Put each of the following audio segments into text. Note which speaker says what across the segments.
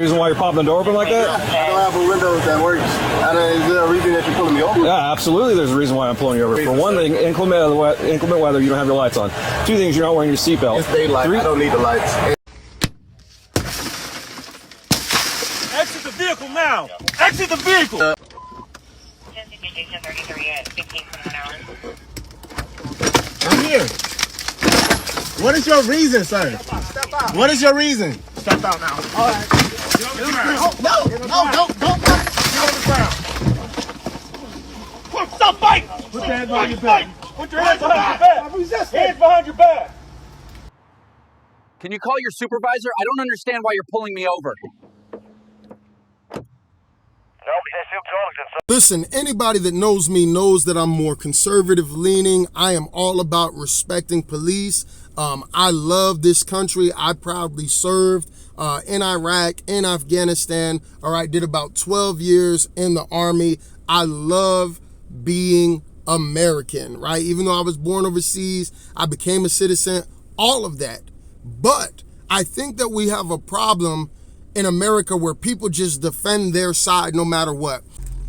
Speaker 1: Reason why you're popping the door open like that?
Speaker 2: I don't have a window that works. Is there a reason that you're pulling me over?
Speaker 1: Yeah, absolutely. There's a reason why I'm pulling you over. For one thing, inclement weather, you don't have your lights on. Two things, you're not wearing your seatbelt.
Speaker 2: It's daylight. I don't need the lights.
Speaker 3: Exit the vehicle now. Exit the vehicle.
Speaker 4: Justification 33 at 15 hours.
Speaker 5: I'm here. What is your reason, sir?
Speaker 2: Step out.
Speaker 5: What is your reason?
Speaker 2: Step out now. All right.
Speaker 5: Get on the ground. No, don't.
Speaker 2: Get on the ground.
Speaker 3: Stop fighting.
Speaker 5: Put your hands behind your back.
Speaker 3: Put your hands behind your back. Hands behind your back.
Speaker 6: Can you call your supervisor? I don't understand why you're pulling me over.
Speaker 7: Listen, anybody that knows me knows that I'm more conservative leaning. I am all about respecting police. I love this country. I proudly served in Iraq, in Afghanistan. All right, did about 12 years in the Army. I love being American, right? Even though I was born overseas, I became a citizen, all of that. But I think that we have a problem in America where people just defend their side no matter what.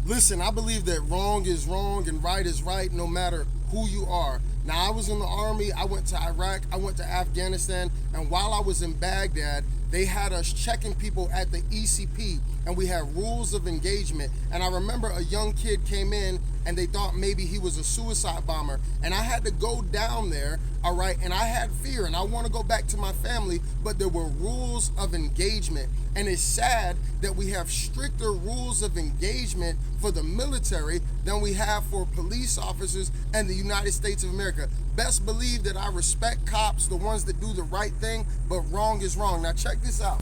Speaker 7: Listen, I believe that wrong is wrong and right is right no matter who you are. Now, I was in the Army, I went to Iraq, I went to Afghanistan, and while I was in Baghdad, they had us checking people at the ECP, and we had rules of engagement. And I remember a young kid came in and they thought maybe he was a suicide bomber. And I had to go down there, all right, and I had fear and I want to go back to my family, but there were rules of engagement. And it's sad that we have stricter rules of engagement for the military than we have for police officers and the United States of America. Best believe that I respect cops, the ones that do the right thing, but wrong is wrong. Now check this out.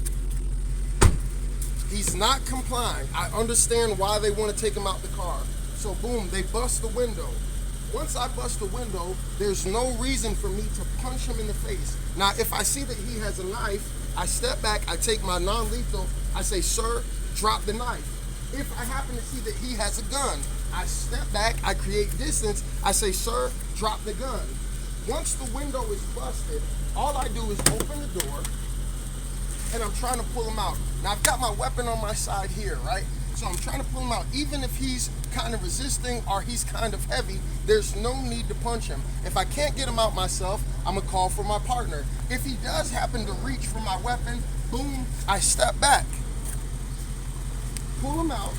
Speaker 7: He's not complying. I understand why they want to take him out the car. So boom, they bust the window. Once I bust the window, there's no reason for me to punch him in the face. Now, if I see that he has a knife, I step back, I take my non-lethal, I say, sir, drop the knife. If I happen to see that he has a gun, I step back, I create distance, I say, sir, drop the gun. Once the window is busted, all I do is open the door, and I'm trying to pull him out. Now, I've got my weapon on my side here, right? So I'm trying to pull him out. Even if he's kind of resisting or he's kind of heavy, there's no need to punch him. If I can't get him out myself, I'm gonna call for my partner. If he does happen to reach for my weapon, boom, I step back. Pull him out.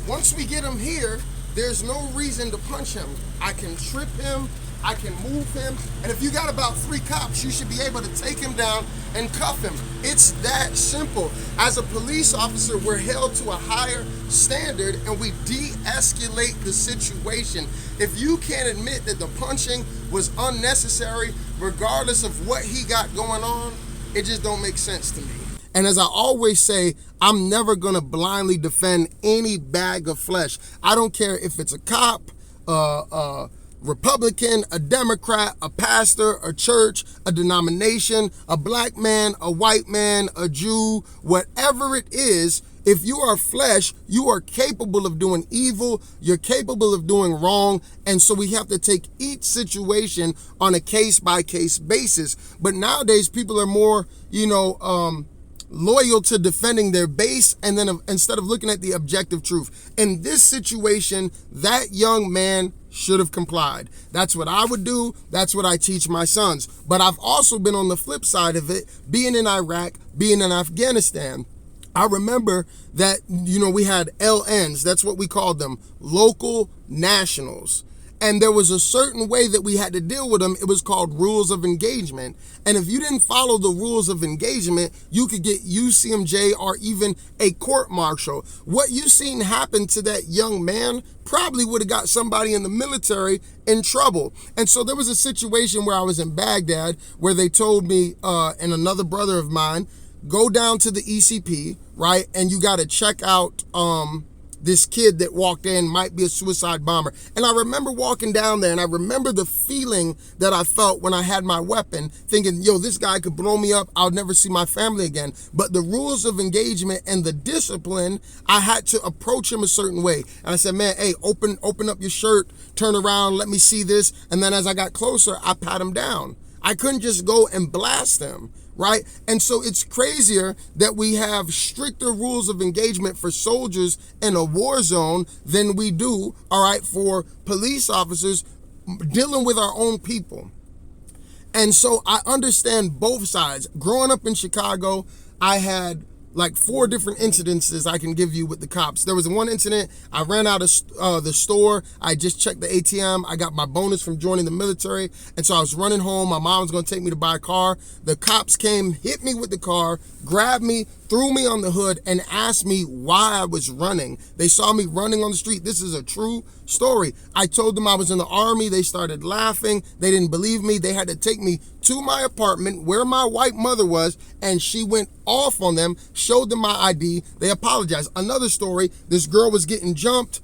Speaker 7: Once we get him here, there's no reason to punch him. I can trip him, I can move him, and if you got about 3 cops, you should be able to take him down and cuff him. It's that simple. As a police officer, we're held to a higher standard and we de-escalate the situation. If you can't admit that the punching was unnecessary, regardless of what he got going on, it just don't make sense to me. And as I always say, I'm never gonna blindly defend any bag of flesh. I don't care if it's a cop, Republican, a Democrat, a pastor, a church, a denomination, a black man, a white man, a Jew, whatever it is. If you are flesh, you are capable of doing evil, you're capable of doing wrong, and so we have to take each situation on a case-by-case basis. But nowadays, people are more, loyal to defending their base, and then instead of looking at the objective truth. In this situation, that young man should have complied. That's what I would do. That's what I teach my sons. But I've also been on the flip side of it, being in Iraq, being in Afghanistan. I remember that, we had LNs. That's what we called them, local nationals. And there was a certain way that we had to deal with them. It was called rules of engagement. And if you didn't follow the rules of engagement, you could get UCMJ or even a court martial. What you seen happen to that young man probably would have got somebody in the military in trouble. And so there was a situation where I was in Baghdad where they told me, and another brother of mine, go down to the ECP, right? And you got to check out, this kid that walked in might be a suicide bomber. And I remember walking down there and I remember the feeling that I felt when I had my weapon, thinking, this guy could blow me up. I'll never see my family again. But the rules of engagement and the discipline, I had to approach him a certain way. And I said, man, hey, open up your shirt, turn around, let me see this. And then as I got closer, I pat him down. I couldn't just go and blast him, right? And so it's crazier that we have stricter rules of engagement for soldiers in a war zone than we do, all right, for police officers dealing with our own people. And so I understand both sides. Growing up in Chicago, I had like 4 different incidences I can give you with the cops. There was one incident, I ran out of the store. I just checked the ATM. I got my bonus from joining the military. And so I was running home. My mom was going to take me to buy a car. The cops came, hit me with the car, grabbed me, threw me on the hood, and asked me why I was running. They saw me running on the street. This is a true story. I told them I was in the Army. They started laughing. They didn't believe me. They had to take me to my apartment where my white mother was, and she went off on them, showed them my ID. They apologized. Another story, this girl was getting jumped,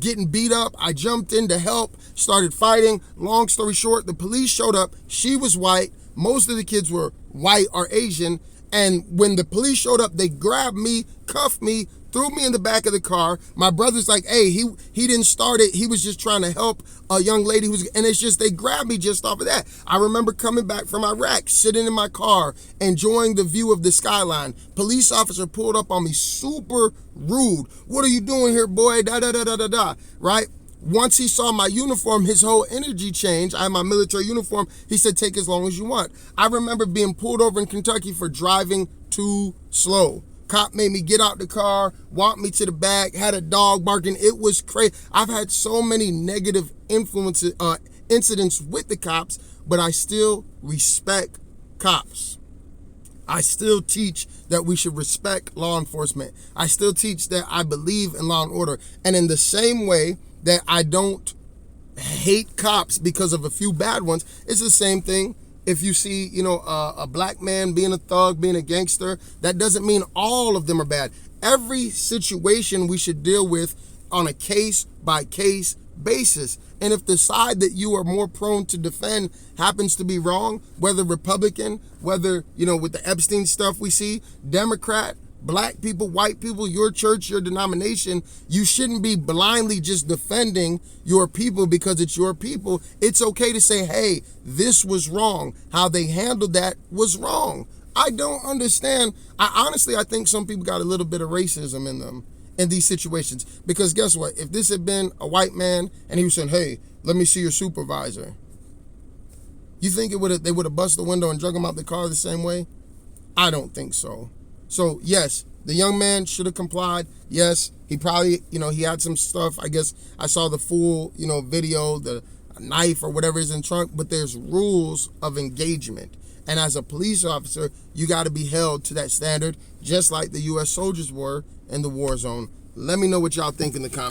Speaker 7: getting beat up. I jumped in to help, started fighting. Long story short, the police showed up. She was white. Most of the kids were white or Asian. And when the police showed up, they grabbed me, cuffed me, threw me in the back of the car. My brother's like, hey, he didn't start it. He was just trying to help a young lady and it's just, they grabbed me just off of that. I remember coming back from Iraq, sitting in my car, enjoying the view of the skyline. Police officer pulled up on me, super rude. What are you doing here, boy? Da, da, da, da, da, da, right? Once he saw my uniform, his whole energy changed. I had my military uniform. He said, take as long as you want. I remember being pulled over in Kentucky for driving too slow. Cop made me get out the car, walked me to the back, had a dog barking. It was crazy. I've had so many negative influences, incidents with the cops, but I still respect cops. I still teach that we should respect law enforcement. I still teach that I believe in law and order. And in the same way that I don't hate cops because of a few bad ones, it's the same thing if you see, a black man being a thug, being a gangster. That doesn't mean all of them are bad. Every situation we should deal with on a case-by-case basis. And if the side that you are more prone to defend happens to be wrong, whether Republican, whether, with the Epstein stuff we see, Democrat, black people, white people, your church, your denomination, you shouldn't be blindly just defending your people because it's your people. It's okay to say, hey, this was wrong. How they handled that was wrong. I don't understand. I think some people got a little bit of racism in them in these situations. Because guess what? If this had been a white man and he was saying, hey, let me see your supervisor, you think they would have busted the window and drug him out the car the same way? I don't think so. So yes, the young man should have complied. Yes, he probably, he had some stuff. I guess I saw the full, video, the knife or whatever is in the trunk, but there's rules of engagement. And as a police officer, you got to be held to that standard, just like the U.S. soldiers were in the war zone. Let me know what y'all think in the comments.